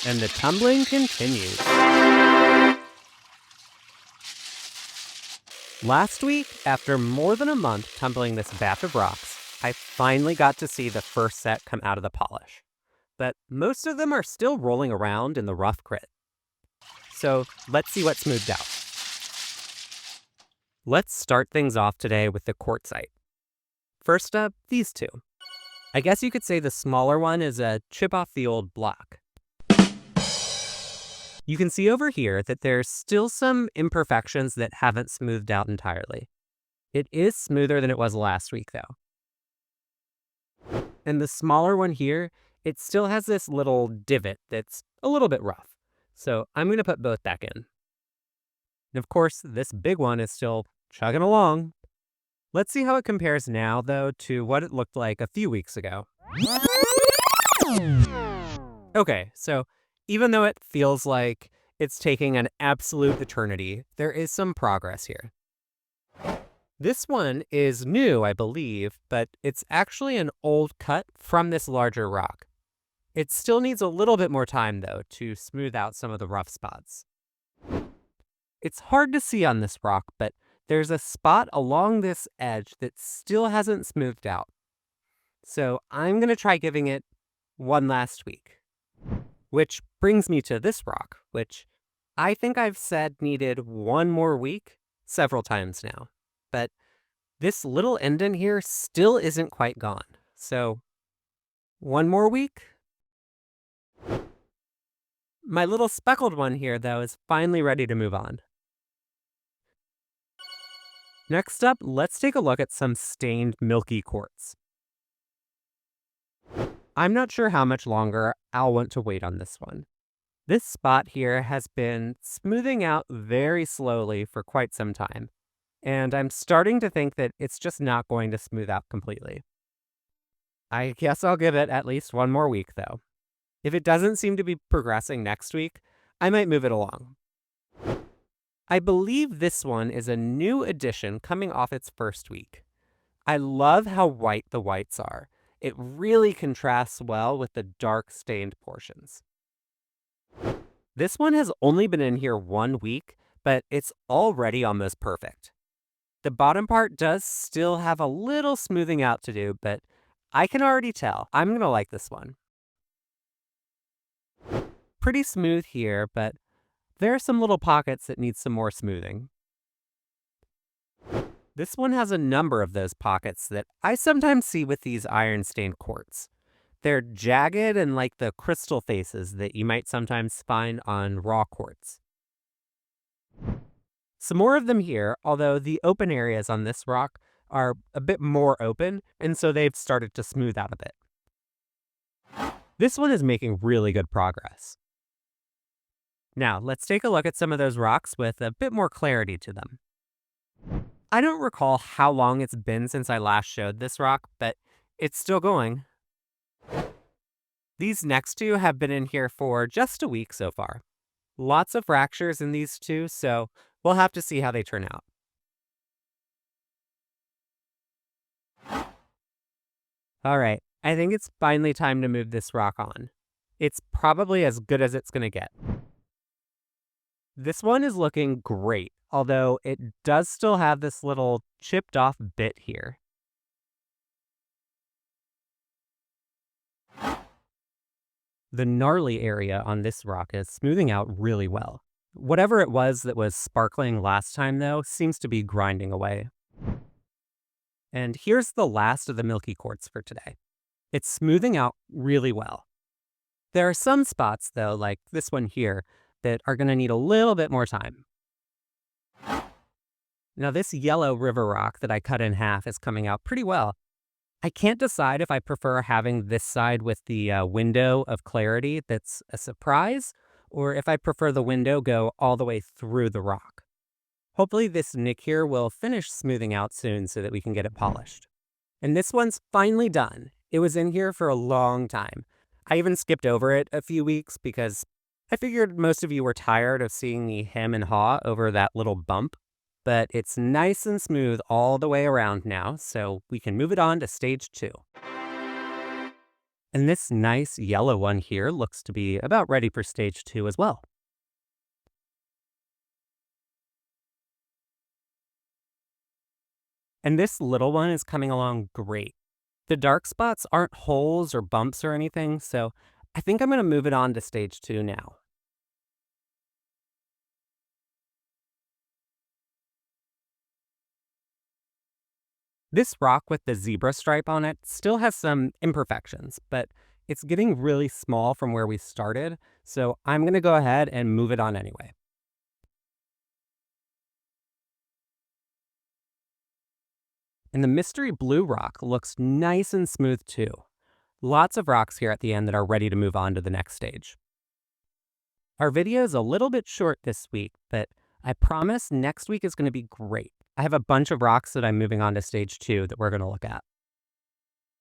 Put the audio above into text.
And the tumbling continues. Last week, after more than a month tumbling this batch of rocks, I finally got to see the first set come out of the polish. But most of them are still rolling around in the rough grit. So let's see what smoothed out. Let's start things off today with the quartzite. First up, these two. I guess you could say the smaller one is a chip off the old block. You can see over here that there's still some imperfections that haven't smoothed out entirely. It is smoother than it was last week, though. And the smaller one here, it still has this little divot that's a little bit rough. So I'm going to put both back in. And of course, this big one is still chugging along. Let's see how it compares now, though, to what it looked like a few weeks ago. Okay, so even though it feels like it's taking an absolute eternity, there is some progress here. This one is new, I believe, but it's actually an old cut from this larger rock. It still needs a little bit more time, though, to smooth out some of the rough spots. It's hard to see on this rock, but there's a spot along this edge that still hasn't smoothed out. So I'm going to try giving it one last week. Which brings me to this rock, which I think I've said needed one more week several times now. But this little indent here still isn't quite gone. So one more week? My little speckled one here, though, is finally ready to move on. Next up, let's take a look at some stained milky quartz. I'm not sure how much longer I'll want to wait on this one. This spot here has been smoothing out very slowly for quite some time, and I'm starting to think that it's just not going to smooth out completely. I guess I'll give it at least one more week, though. If it doesn't seem to be progressing next week, I might move it along. I believe this one is a new addition coming off its first week. I love how white the whites are. It really contrasts well with the dark stained portions. This one has only been in here 1 week, but it's already almost perfect. The bottom part does still have a little smoothing out to do, but I can already tell I'm going to like this one. Pretty smooth here, but there are some little pockets that need some more smoothing. This one has a number of those pockets that I sometimes see with these iron-stained quartz. They're jagged and like the crystal faces that you might sometimes find on raw quartz. Some more of them here, although the open areas on this rock are a bit more open, and so they've started to smooth out a bit. This one is making really good progress. Now, let's take a look at some of those rocks with a bit more clarity to them. I don't recall how long it's been since I last showed this rock, but it's still going. These next two have been in here for just a week so far. Lots of fractures in these two, so we'll have to see how they turn out. All right, I think it's finally time to move this rock on. It's probably as good as it's going to get. This one is looking great, although it does still have this little chipped off bit here. The gnarly area on this rock is smoothing out really well. Whatever it was that was sparkling last time, though, seems to be grinding away. And here's the last of the milky quartz for today. It's smoothing out really well. There are some spots, though, like this one here, that are going to need a little bit more time. Now, this yellow river rock that I cut in half is coming out pretty well. I can't decide if I prefer having this side with the window of clarity that's a surprise, or if I prefer the window go all the way through the rock. Hopefully this nick here will finish smoothing out soon so that we can get it polished. And this one's finally done. It was in here for a long time. I even skipped over it a few weeks because I figured most of you were tired of seeing me hem and haw over that little bump. But it's nice and smooth all the way around now, so we can move it on to stage 2. And this nice yellow one here looks to be about ready for stage 2 as well. And this little one is coming along great. The dark spots aren't holes or bumps or anything, so I think I'm going to move it on to stage 2 now. This rock with the zebra stripe on it still has some imperfections, but it's getting really small from where we started, so I'm going to go ahead and move it on anyway. And the mystery blue rock looks nice and smooth too. Lots of rocks here at the end that are ready to move on to the next stage. Our video is a little bit short this week, but I promise next week is going to be great. I have a bunch of rocks that I'm moving on to stage 2 that we're going to look at.